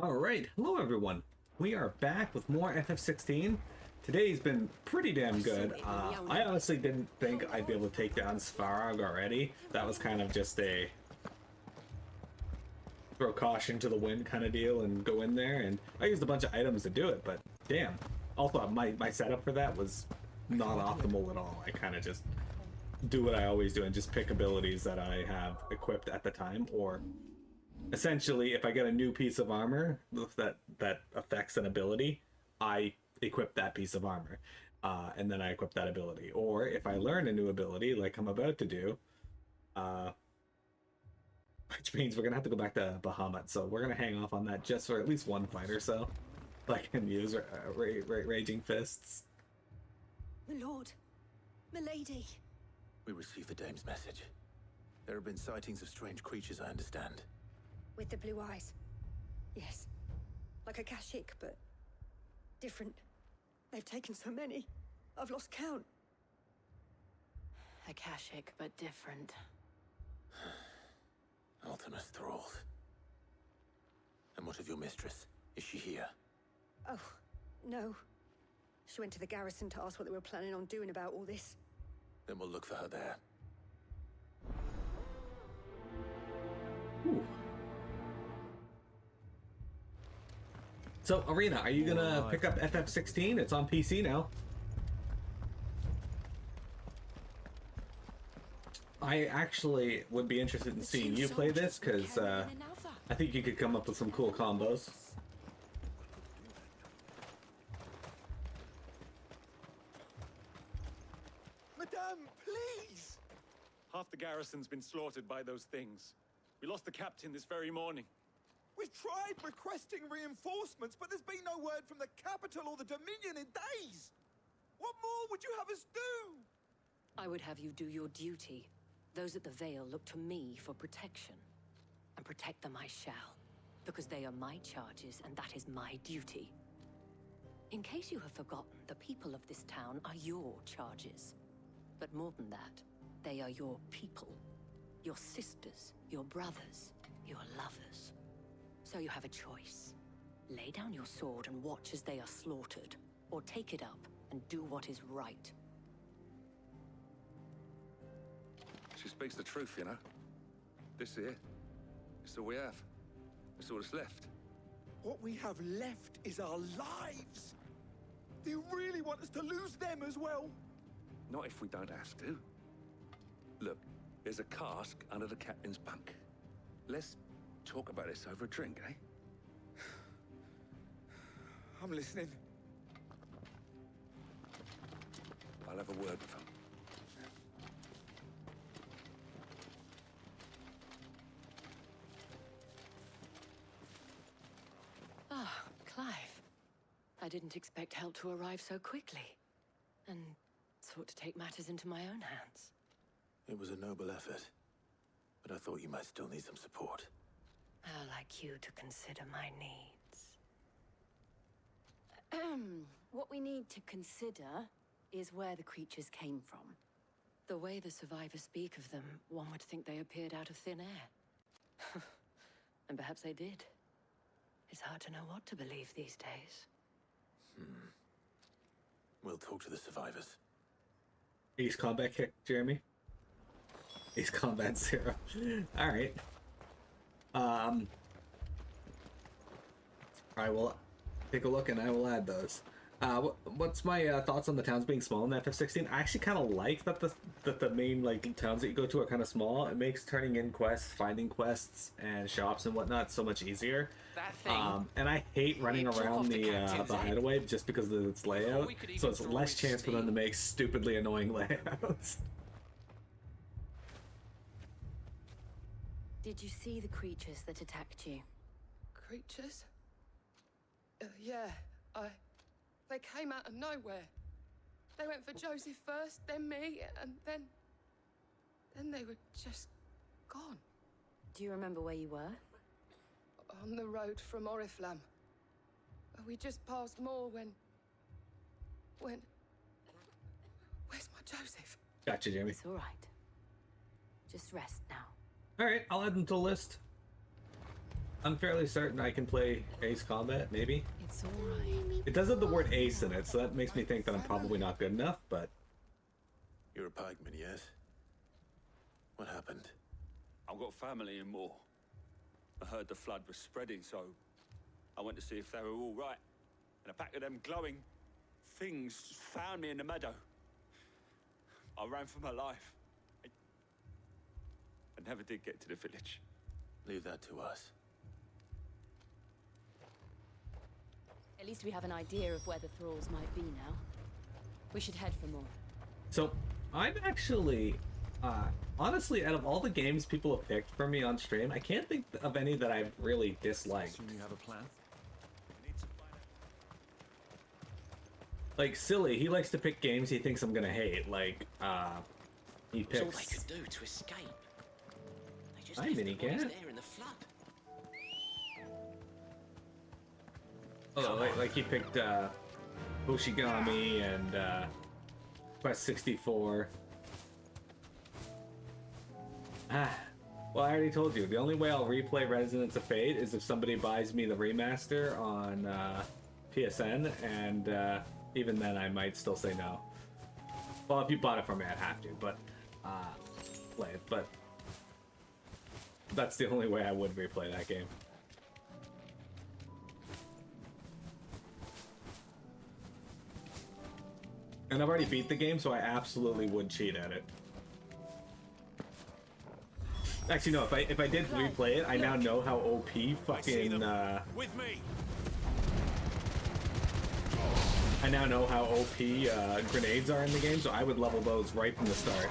Alright, hello everyone. We are back with more FF16. Today's been pretty damn good. I honestly didn't think I'd be able to take down Svarog already. That was kind of just a throw caution to the wind kind of deal and go in there, and I used a bunch of items to do it, but damn. Also, my setup for that was not optimal at all. I kind of just do what I always do and just pick abilities that I have equipped at the time, or essentially, if I get a new piece of armor that affects an ability, I equip that piece of armor, and then I equip that ability. Or if I learn a new ability, like I'm about to do, which means we're gonna have to go back to Bahamut, so we're gonna hang off on that just for at least one fight or so, so I can use Raging Fists. My lord, milady. We received the dame's message. There have been sightings of strange creatures, I understand. With the blue eyes. Yes. Like a Kashik, but different. They've taken so many. I've lost count. A Kashik, but different. Ultima's thralls. And what of your mistress? Is she here? Oh, no. She went to the garrison to ask what they were planning on doing about all this. Then we'll look for her there. Ooh. So, Arena, are you gonna pick up FF16? It's on PC now. I actually would be interested in seeing you play this, because I think you could come up with some cool combos. Madame, please! Half the garrison's been slaughtered by those things. We lost the captain this very morning. We've tried requesting reinforcements, but there's been no word from the capital or the Dominion in days! What more would you have us do? I would have you do your duty. Those at the Vale look to me for protection. And protect them I shall, because they are my charges and that is my duty. In case you have forgotten, the people of this town are your charges. But more than that, they are your people. Your sisters, your brothers, your lovers. So you have a choice. Lay down your sword and watch as they are slaughtered, or take it up and do what is right. She speaks the truth, you know. This here, it's all we have. It's all that's left. What we have left is our lives! Do you really want us to lose them as well? Not if we don't have to. Look, there's a cask under the captain's bunk. Let's talk about this over a drink, eh? I'm listening. I'll have a word with him. Ah, Clive. I didn't expect help to arrive so quickly. And sought to take matters into my own hands. It was a noble effort, but I thought you might still need some support. I'd like you to consider my needs. What we need to consider is where the creatures came from. The way the survivors speak of them, one would think they appeared out of thin air. And perhaps they did. It's hard to know what to believe these days. We'll talk to the survivors. Ace combat kick, Jeremy. Ace combat 0. Alright. I will take a look and I will add those. What's my thoughts on the towns being small in FF16? I actually kind of like that the main like towns that you go to are kind of small. It makes turning in quests, finding quests, and shops and whatnot so much easier. That thing. And I hate running around the hideaway just because of its layout. So it's less chance for them to make stupidly annoying layouts. Did you see the creatures that attacked you? Creatures? Yeah, they came out of nowhere. They went for Joseph first, then me, and then they were just gone. Do you remember where you were? On the road from Oriflamme. We just passed more when... Where's my Joseph? Gotcha, Jamie. It's all right. Just rest now. Alright, I'll add them to the list. I'm fairly certain I can play Ace Combat, maybe. It's all right. It does have the word ace in it, so that makes me think that I'm probably not good enough, but... You're a pikeman, yes? What happened? I've got family in Moor. I heard the flood was spreading, so I went to see if they were all right. And a pack of them glowing things found me in the meadow. I ran for my life. I never did get to the village. Leave that to us. At least we have an idea of where the thralls might be now. We should head for more. So, I'm actually... honestly, out of all the games people have picked for me on stream, I can't think of any that I've really disliked. Assume you have a plan? Like, Silly, he likes to pick games he thinks I'm gonna hate. Like, he That's all they picks... could do to escape. They just Hi, left the Minicat. boys there in the flood. Oh, like he picked, Hoshigami and, Quest 64. Well, I already told you, the only way I'll replay Resonance of Fate is if somebody buys me the remaster on, PSN, and, even then I might still say no. Well, if you bought it for me, I'd have to, but, play it, but that's the only way I would replay that game. And I've already beat the game, so I absolutely would cheat at it. Actually, no, if I did replay it, I now know how OP fucking, With me. I now know how OP, grenades are in the game, so I would level those right from the start.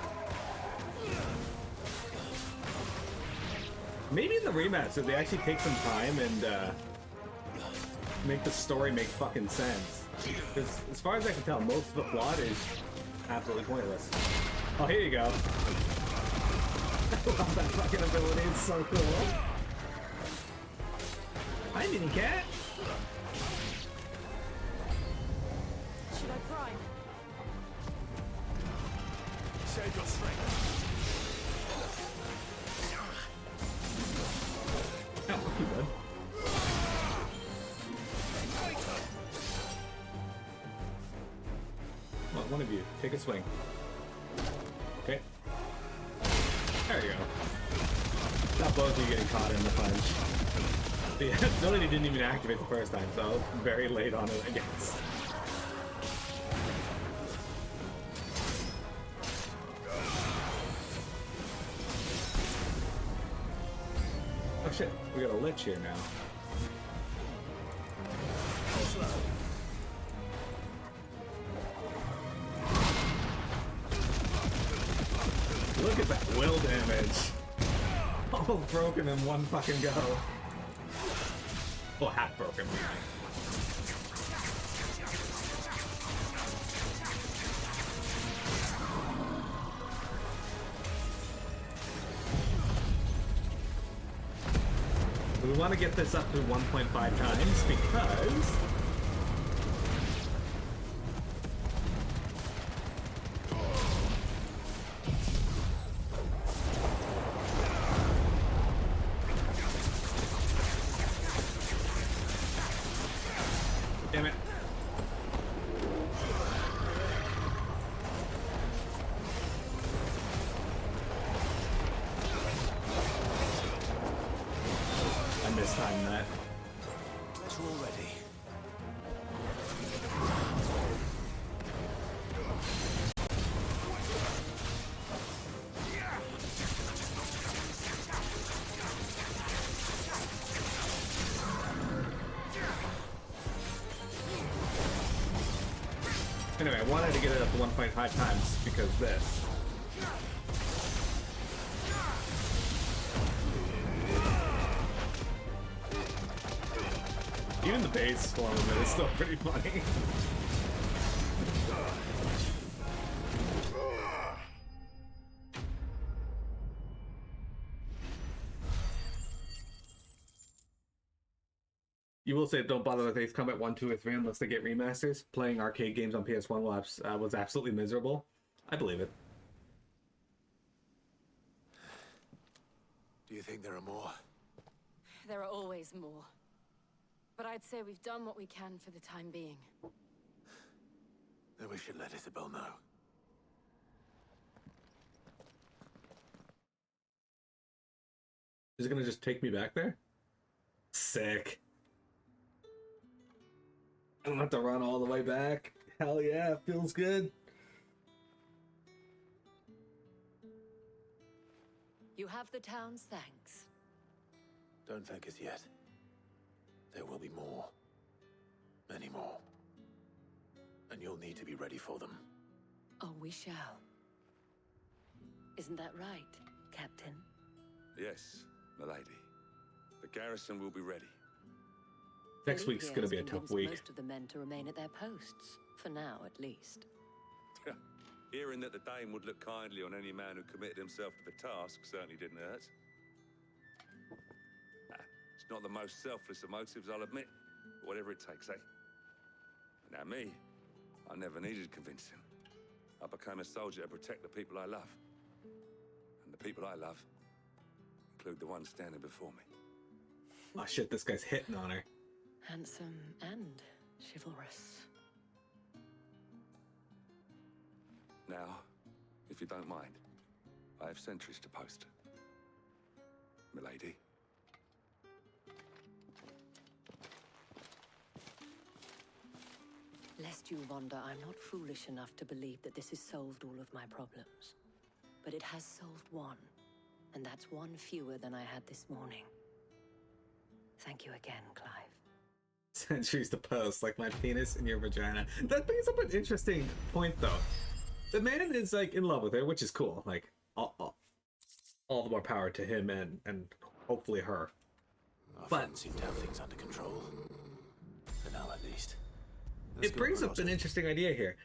Maybe in the remaster, they actually take some time and, make the story make fucking sense. Because, as far as I can tell, most of the plot is absolutely pointless. Oh, here you go. I love that fucking ability, it's so cool. Hi, Minicat. Should I prime? Save your strength. Oh, fuck you, bud. Come on, one of you, take a swing. Okay. There you go. Not both of you getting caught in the punch. The ability didn't even activate the first time, so I was very late on it, I guess. Oh shit, we got a lich here now. Look at that will damage. All broken in one fucking go. Well, half broken. We want to get this up to 1.5 times because damn it. I mistimed that. Let's roll ready. Anyway, I wanted to get it up to 1.5 times because this. Even the base form of it is still pretty funny. You will say don't bother with Ace Combat 1, 2, or 3 unless they get remasters. Playing arcade games on PS1 was absolutely miserable. I believe it. Do you think there are more? there are always more. But I'd say we've done what we can for the time being. Then we should let Isabel know. Is it gonna just take me back there? Sick. I don't have to run all the way back. Hell yeah, feels good. You have the town's thanks. Don't thank us yet. There will be more. Many more. And you'll need to be ready for them. Oh, we shall. Isn't that right, Captain? Yes, milady. The garrison will be ready. Next week's Philippe gonna be a has tough convinced week. most of the men to remain at their posts, for now at least. Hearing that the Dame would look kindly on any man who committed himself to the task certainly didn't hurt. It's not the most selfless of motives, I'll admit. But whatever it takes, eh? Now me, I never needed convincing. I became a soldier to protect the people I love. And the people I love include the ones standing before me. Oh shit, this guy's hitting on her. Handsome and chivalrous. Now, if you don't mind, I have sentries to post. Milady. Lest you wonder, I'm not foolish enough to believe that this has solved all of my problems. But it has solved one, and that's one fewer than I had this morning. Thank you again, Clive. Sentries to post, like my penis in your vagina. That brings up an interesting point, though. The man is like in love with her, which is cool. Like all the more power to him and hopefully her. Our friends seem to have things under control. For now, at least. It brings up an interesting idea here.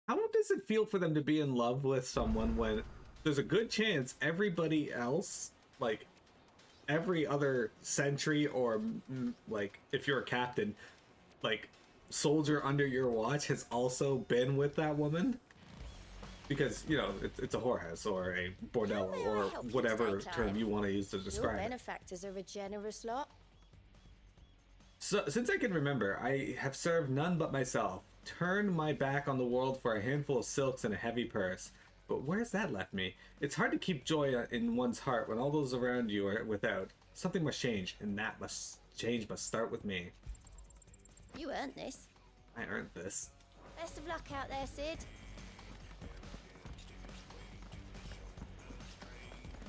How does it feel for them to be in love with someone when there's a good chance everybody else, like every other sentry or like if you're a captain, like soldier under your watch has also been with that woman? Because, you know, it's a whorehouse or a bordello or whatever term you want to use to describe Your it. benefactors are a generous lot. So, since I can remember, I have served none but myself, turned my back on the world for a handful of silks and a heavy purse. But where's that left me? It's hard to keep joy in one's heart when all those around you are without. Something must change, and that change must start with me. You earned this. I earned this. Best of luck out there, Sid.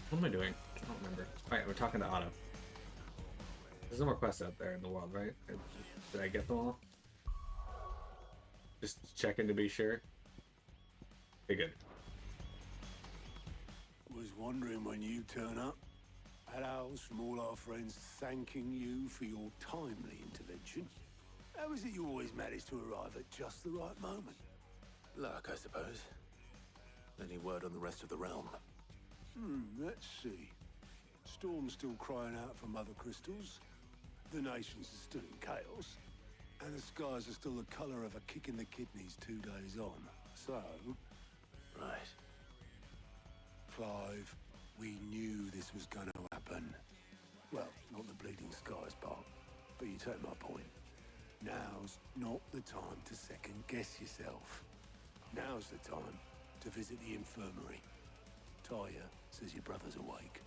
What am I doing? I don't remember. Alright, we're talking to Otto. There's no more quests out there in the world, right? Did I get them all? Just checking to be sure. Okay, good. Was wondering when you turn up. Had owls from all our friends thanking you for your timely intervention. How is it you always manage to arrive at just the right moment? Luck, I suppose. Any word on the rest of the realm? Let's see. Storm's still crying out for mother crystals. The nations are still in chaos. And the skies are still the colour of a kick in the kidneys 2 days on. So... Right. Clive, we knew this was going to happen. Well, not the bleeding skies part, but you take my point. Now's not the time to second-guess yourself. Now's the time to visit the infirmary. Taya says your brother's awake.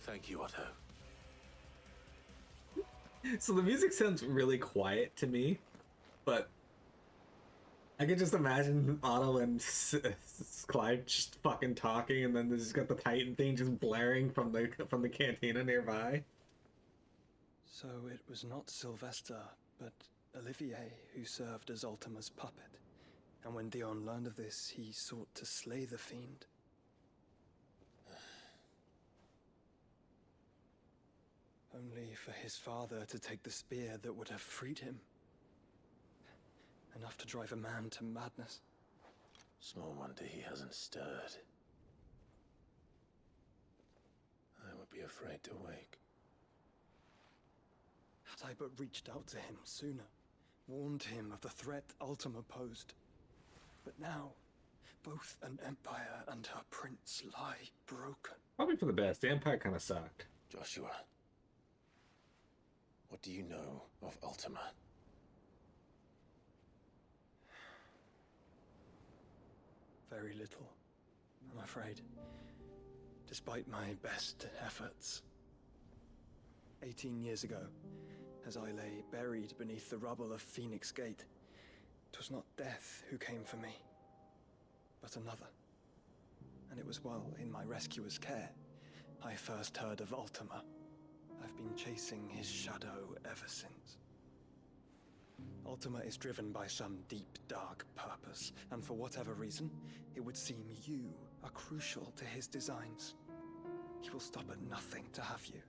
Thank you, Otto. So the music sounds really quiet to me, but I can just imagine Otto and Clive just fucking talking, and then there's got the Titan thing just blaring from the cantina nearby. So it was not Sylvester, but Olivier who served as Ultima's puppet. And when Dion learned of this, he sought to slay the fiend. Only for his father to take the spear that would have freed him. Enough to drive a man to madness. Small wonder he hasn't stirred. I would be afraid to wake. Had I but reached out to him sooner, warned him of the threat Ultima posed. But now, both an empire and her prince lie broken. Probably for the best. The Empire kind of sucked. Joshua, what do you know of Ultima? Very little, I'm afraid. Despite my best efforts. 18 years ago, as I lay buried beneath the rubble of Phoenix Gate, 'twas not death who came for me, but another. And it was while in my rescuer's care, I first heard of Ultima. I've been chasing his shadow ever since. Ultima is driven by some deep, dark purpose, and for whatever reason, it would seem you are crucial to his designs. He will stop at nothing to have you,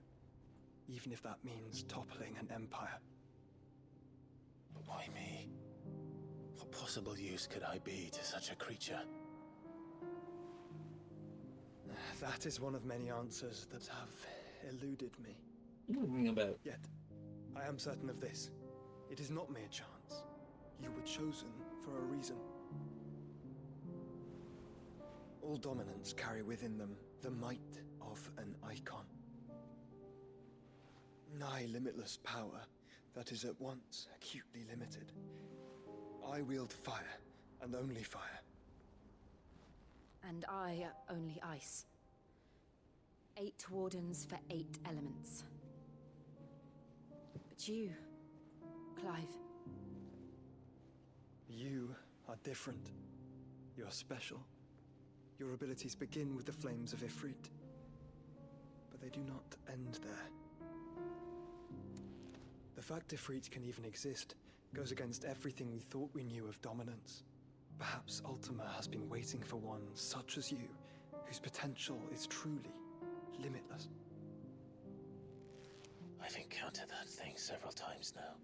even if that means toppling an empire. But why me? What possible use could I be to such a creature? That is one of many answers that have eluded me. Yet, I am certain of this. It is not mere chance. You were chosen for a reason. All dominants carry within them the might of an icon. Nigh limitless power that is at once acutely limited. I wield fire, and only fire. And I only ice. 8 wardens for 8 elements. But you, Clive. You are different. You're special. Your abilities begin with the flames of Ifrit. But they do not end there. The fact Ifrit can even exist goes against everything we thought we knew of dominance. Perhaps Ultima has been waiting for one such as you, whose potential is truly limitless. I've encountered that thing several times now.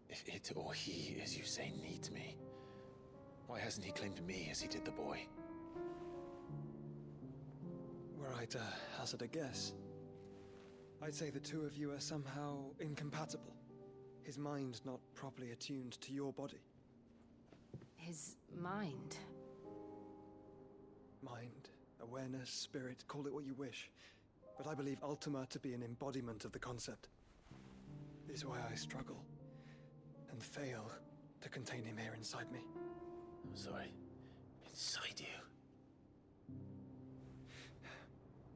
If it or he, as you say, needs me, why hasn't he claimed me as he did the boy? Were I to hazard a guess, I'd say the two of you are somehow incompatible. His mind not properly attuned to your body. His mind? Mind, awareness, spirit, call it what you wish. But I believe Ultima to be an embodiment of the concept. This is why I struggle and fail to contain him here inside me. I'm sorry. Inside you?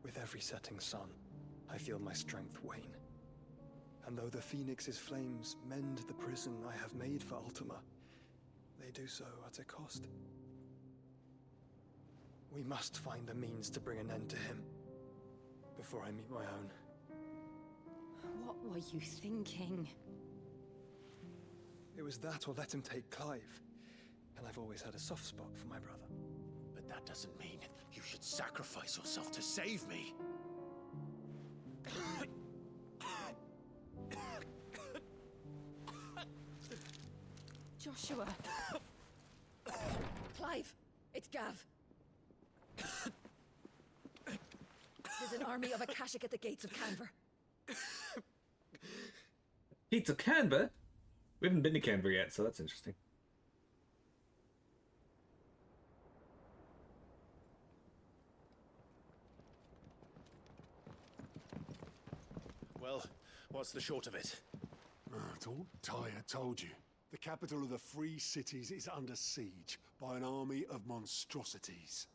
With every setting sun, I feel my strength wane. And though the Phoenix's flames mend the prison I have made for Ultima, they do so at a cost. We must find a means to bring an end to him before I meet my own. What were you thinking? It was that or let him take Clive. And I've always had a soft spot for my brother. But that doesn't mean you should sacrifice yourself to save me. Joshua. Clive, it's Gav. There's an army of Akashic at the gates of Canver. Gates of Canva? We haven't been to Canva yet, so that's interesting. Well, what's the short of it? It's all Tyre told you. The capital of the Free Cities is under siege by an army of monstrosities.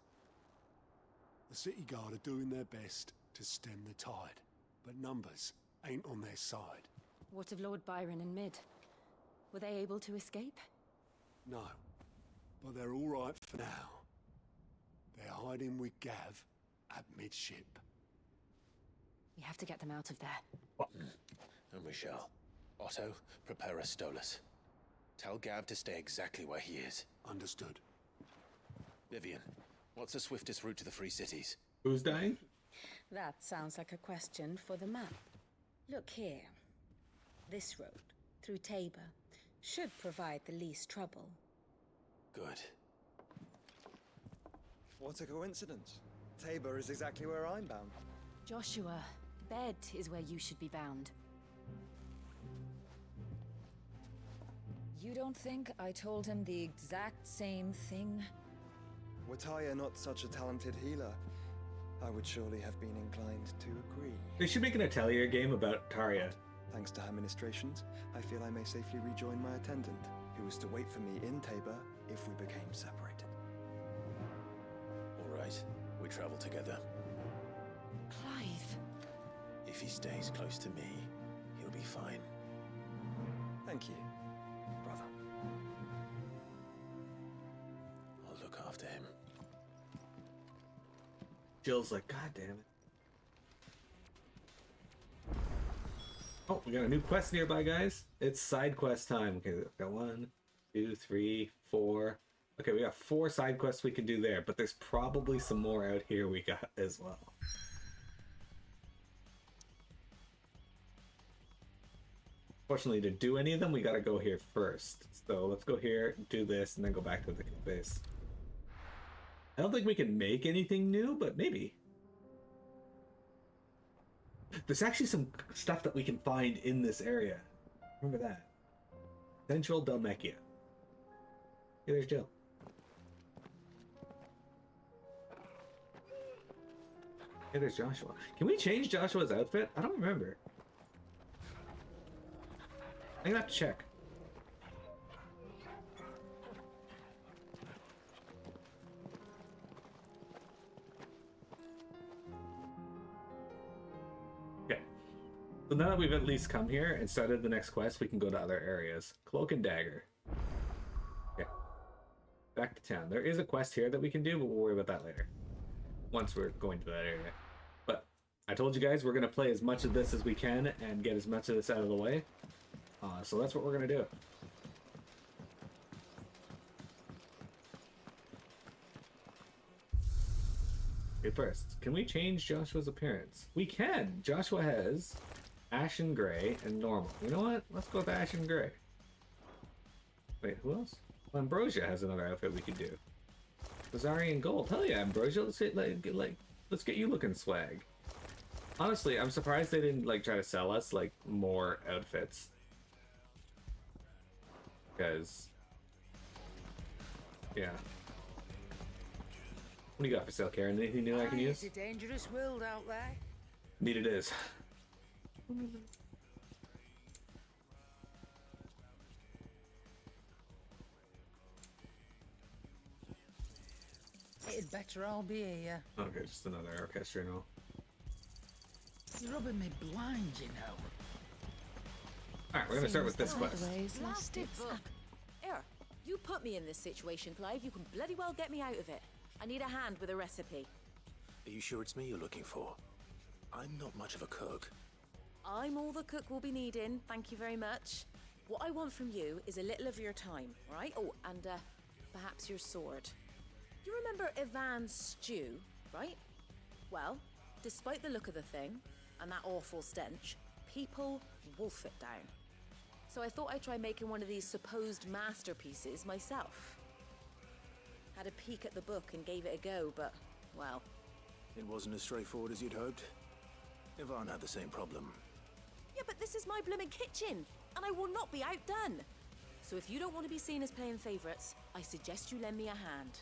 The City Guard are doing their best to stem the tide, but numbers ain't on their side. What of Lord Byron and Mid? Were they able to escape? No, but they're all right for now. They're hiding with Gav at midship. We have to get them out of there. And we shall. Otto, prepare a Stolas. Tell Gav to stay exactly where he is. Understood. Vivian, what's the swiftest route to the Free Cities? Who's dying? That sounds like a question for the map. Look here. This road, through Tabor, should provide the least trouble. Good. What a coincidence. Tabor is exactly where I'm bound. Joshua, bed is where you should be bound. You don't think I told him the exact same thing? Were Tyre not such a talented healer? I would surely have been inclined to agree. They should make an Atelier game about Tarja. Thanks to her ministrations, I feel I may safely rejoin my attendant, who was to wait for me in Tabor if we became separated. All right, we travel together. Clive. If he stays close to me, he'll be fine. Thank you, brother. I'll look after him. Jill's like, God damn it. Oh, we got a new quest nearby, guys. It's side quest time. Okay, we got 1, 2, 3, 4. Okay, we got 4 side quests we can do there, but there's probably some more out here we got as well. Fortunately, to do any of them, we gotta go here first. So let's go here, do this, and then go back to the base. I don't think we can make anything new, but maybe. There's actually some stuff that we can find in this area. Remember that. Central Dalmekia. Hey, there's Jill. Hey, there's Joshua. Can we change Joshua's outfit? I don't remember. I'm gonna have to check. Okay. So now that we've at least come here and started the next quest, we can go to other areas. Cloak and Dagger. Okay. Back to town. There is a quest here that we can do, but we'll worry about that later. Once we're going to that area. But I told you guys we're going to play as much of this as we can and get as much of this out of the way. So that's what we're going to do. Okay, first, can we change Joshua's appearance? We can! Joshua has Ashen Gray and Normal. You know what? Let's go with Ashen Gray. Wait, who else? Well, Ambrosia has another outfit we could do. Bazarian Gold. Hell yeah, Ambrosia. Let's get you looking swag. Honestly, I'm surprised they didn't try to sell us more outfits. Because, yeah. What do you got for sale, Karen? Anything new I can use? It's a dangerous world out there. Indeed it is. It'd better all be here. Okay, just another orchestra and all. You're rubbing me blind, you know. Alright, we're gonna start with this quest. Blasted book. Here, you put me in this situation, Clive. You can bloody well get me out of it. I need a hand with a recipe. Are you sure it's me you're looking for? I'm not much of a cook. I'm all the cook will be needing, thank you very much. What I want from you is a little of your time, right? Oh, and perhaps your sword. You remember Ivan's stew, right? Well, despite the look of the thing, and that awful stench, people wolf it down. So I thought I'd try making one of these supposed masterpieces myself. Had a peek at the book and gave it a go, but, well... It wasn't as straightforward as you'd hoped. Ivan had the same problem. Yeah, but this is my blooming kitchen, and I will not be outdone. So if you don't want to be seen as playing favourites, I suggest you lend me a hand.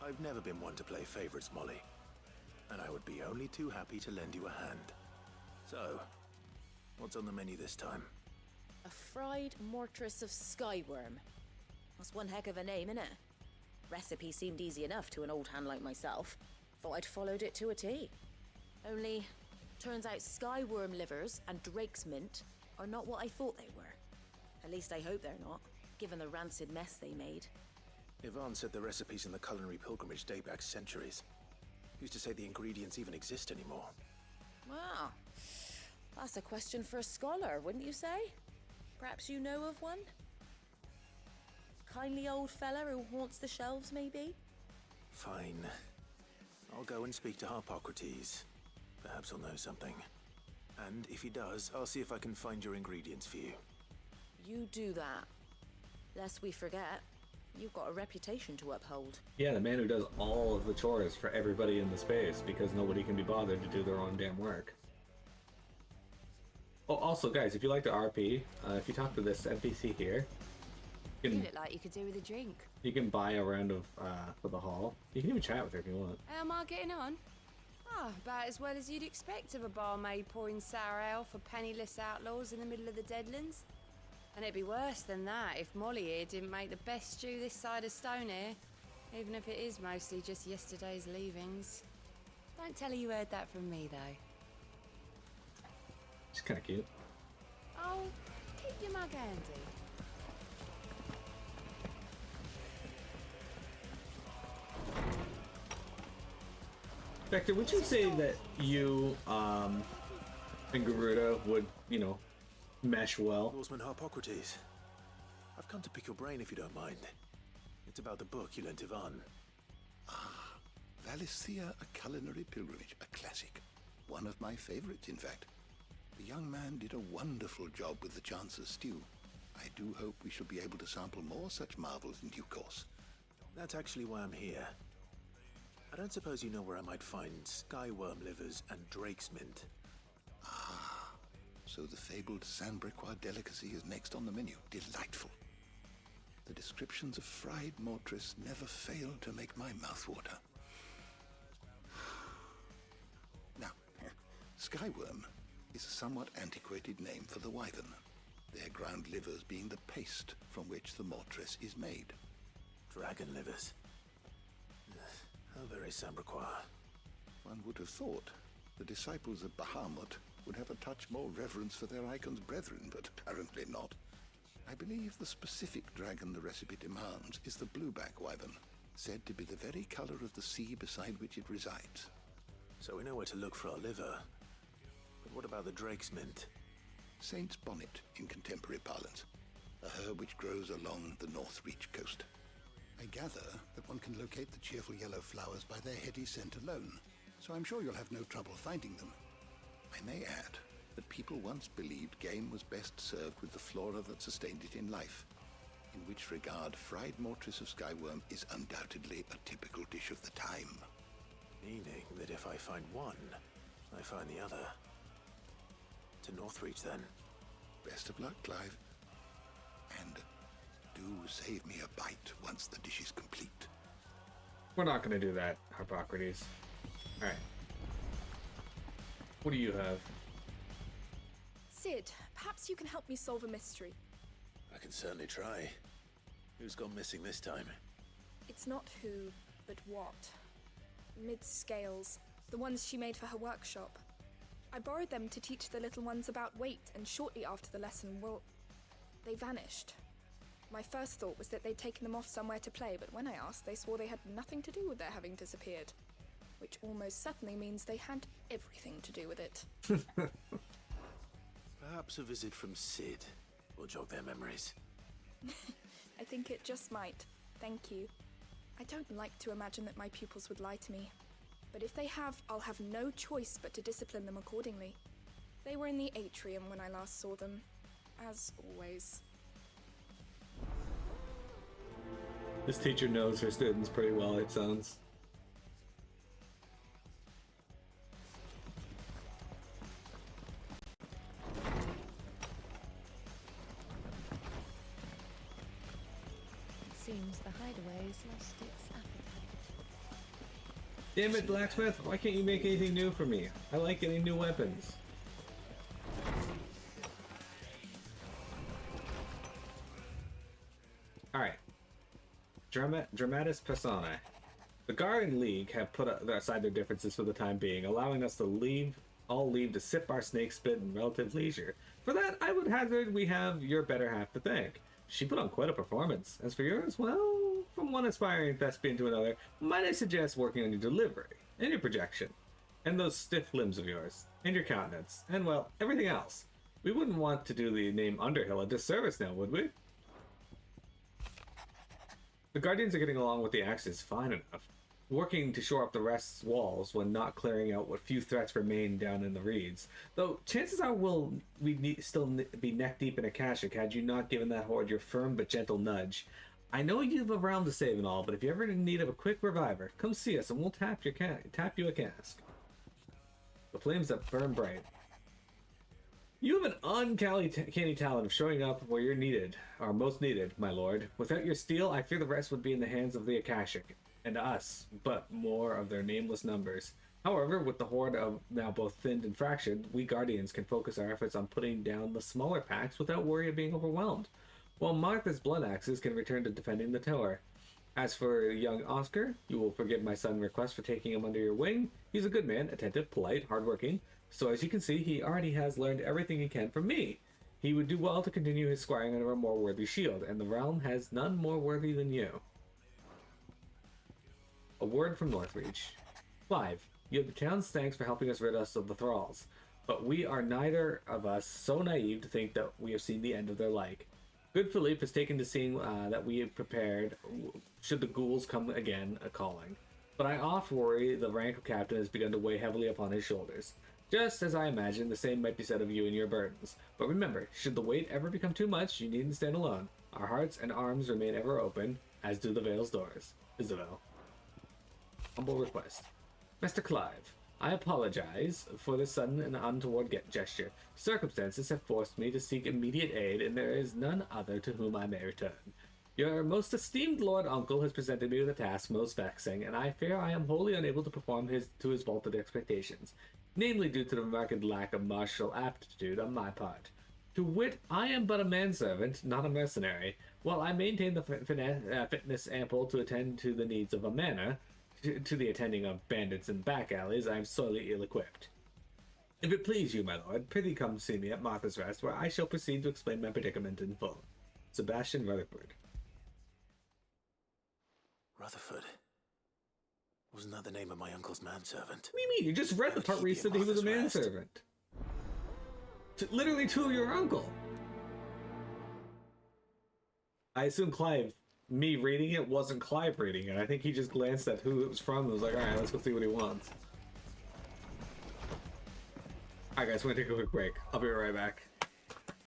I've never been one to play favorites, Molly. And I would be only too happy to lend you a hand. So, what's on the menu this time? A fried mortress of skyworm. That's one heck of a name, innit? Recipe seemed easy enough to an old hand like myself. Thought I'd followed it to a T. Only, turns out skyworm livers and drake's mint are not what I thought they were. At least I hope they're not, given the rancid mess they made. Ivan said the recipes in the culinary pilgrimage date back centuries. Who's to say the ingredients even exist anymore? Wow. That's a question for a scholar, wouldn't you say? Perhaps you know of one? Kindly old fella who haunts the shelves, maybe? Fine. I'll go and speak to Harpocrates. Perhaps he'll know something. And if he does, I'll see if I can find your ingredients for you. You do that. Lest we forget, you've got a reputation to uphold. Yeah, the man who does all of the chores for everybody in the space because nobody can be bothered to do their own damn work. Oh, also, guys, if you like to RP, if you talk to this NPC here, You You can, look like you could do with a drink. you can buy a round of for the hall. You can even chat with her if you want. How am I getting on? Ah, about as well as you'd expect of a barmaid pouring sour ale for penniless outlaws in the middle of the Deadlands. And it'd be worse than that if Molly here didn't make the best stew this side of Stone here, even if it is mostly just yesterday's leavings. Don't tell her you heard that from me, though. She's kind of cute. Oh, keep your mug handy. Vector, would you say that you and Garuda would, you know, mesh well? Horseman Harpocrates, I've come to pick your brain if you don't mind. It's about the book you lent Ivan. Valisthea, a culinary pilgrimage, a classic. One of my favorites, in fact. The young man did a wonderful job with the Chance's stew. I do hope we shall be able to sample more such marvels in due course. That's actually why I'm here. I don't suppose you know where I might find skyworm livers and drake's mint. So the fabled Sandbrequois delicacy is next on the menu. Delightful. The descriptions of fried mortress never fail to make my mouth water. Now, skyworm is a somewhat antiquated name for the wyvern, their ground livers being the paste from which the mortress is made. Dragon livers. How very Sandbrequois. One would have thought the disciples of Bahamut would have a touch more reverence for their icon's brethren, but apparently not. I believe the specific dragon the recipe demands is the blueback wyvern, said to be the very color of the sea beside which it resides. So we know where to look for our liver. But what about the drake's mint? Saint's bonnet in contemporary parlance, a herb which grows along the Northreach coast. I gather that one can locate the cheerful yellow flowers by their heady scent alone, so I'm sure you'll have no trouble finding them. I may add that people once believed game was best served with the flora that sustained it in life, in which regard fried mortress of skyworm is undoubtedly a typical dish of the time. Meaning that if I find one, I find the other. To Northreach, then. Best of luck, Clive. And do save me a bite once the dish is complete. We're not going to do that, Harpocrates. Alright. What do you have? Sid, perhaps you can help me solve a mystery. I can certainly try. Who's gone missing this time? It's not who, but what. Mid's scales, the ones she made for her workshop. I borrowed them to teach the little ones about weight, and shortly after the lesson, well, they vanished. My first thought was that they'd taken them off somewhere to play, but when I asked, they swore they had nothing to do with their having disappeared. Which almost certainly means they had everything to do with it. Perhaps a visit from Sid will jog their memories. I think it just might. Thank you. I don't like to imagine that my pupils would lie to me. But if they have, I'll have no choice but to discipline them accordingly. They were in the atrium when I last saw them. As always. This teacher knows her students pretty well, it sounds. Seems the hideaway's lost its appetite. Damn it, blacksmith! Why can't you make anything new for me? I like getting new weapons. Alright. Dramatis Personae. The Guardian League have put aside their differences for the time being, allowing us to all leave to sip our snake spit in relative leisure. For that, I would hazard we have your better half to thank. She put on quite a performance. As for yours, well, from one aspiring thespian to another, might I suggest working on your delivery, and your projection, and those stiff limbs of yours, and your countenance, and, well, everything else. We wouldn't want to do the name Underhill a disservice now, would we? The Guardians are getting along with the Axis fine enough, working to shore up the rest's walls when not clearing out what few threats remain down in the reeds. Though chances are we'd still be neck deep in Akashic had you not given that horde your firm but gentle nudge. I know you've a realm to save and all, but if you're ever in need of a quick reviver, come see us and we'll tap you a cask. The flames that burn bright. You have an uncanny talent of showing up where you're needed, or most needed, my lord. Without your steel, I fear the rest would be in the hands of the Akashic, and us, but more of their nameless numbers. However, with the horde of now both thinned and fractured, we Guardians can focus our efforts on putting down the smaller packs without worry of being overwhelmed, while Martha's blood axes can return to defending the tower. As for young Oscar, you will forgive my sudden request for taking him under your wing. He's a good man, attentive, polite, hardworking. So as you can see, he already has learned everything he can from me. He would do well to continue his squiring under a more worthy shield, and the realm has none more worthy than you. A word from Northreach. Clive, you have the town's thanks for helping us rid us of the Thralls, but we are neither of us so naive to think that we have seen the end of their like. Good Philippe has taken to seeing that we have prepared should the ghouls come again a-calling, but I oft worry the rank of captain has begun to weigh heavily upon his shoulders. Just as I imagine, the same might be said of you and your burdens. But remember, should the weight ever become too much, you needn't stand alone. Our hearts and arms remain ever open, as do the Vale's doors. Isabel. Humble request. Mr. Clive, I apologize for this sudden and untoward gesture. Circumstances have forced me to seek immediate aid, and there is none other to whom I may return. Your most esteemed Lord Uncle has presented me with a task most vexing, and I fear I am wholly unable to perform to his vaulted expectations, namely due to the marked lack of martial aptitude on my part. To wit, I am but a manservant, not a mercenary. While I maintain the fitness ample to attend to the needs of a manor, to the attending of bandits in back alleys, I am sorely ill-equipped. If it please you, my lord, prithee come see me at Martha's Rest, where I shall proceed to explain my predicament in full. Sebastian Rutherford. Rutherford? Wasn't that the name of my uncle's manservant? What do you mean? You just read the part where he said he was a manservant. Literally to your uncle. I assume Clive, me reading it, wasn't Clive reading it. I think he just glanced at who it was from and was like, alright, let's go see what he wants. Alright guys, we're gonna take a quick break. I'll be right back.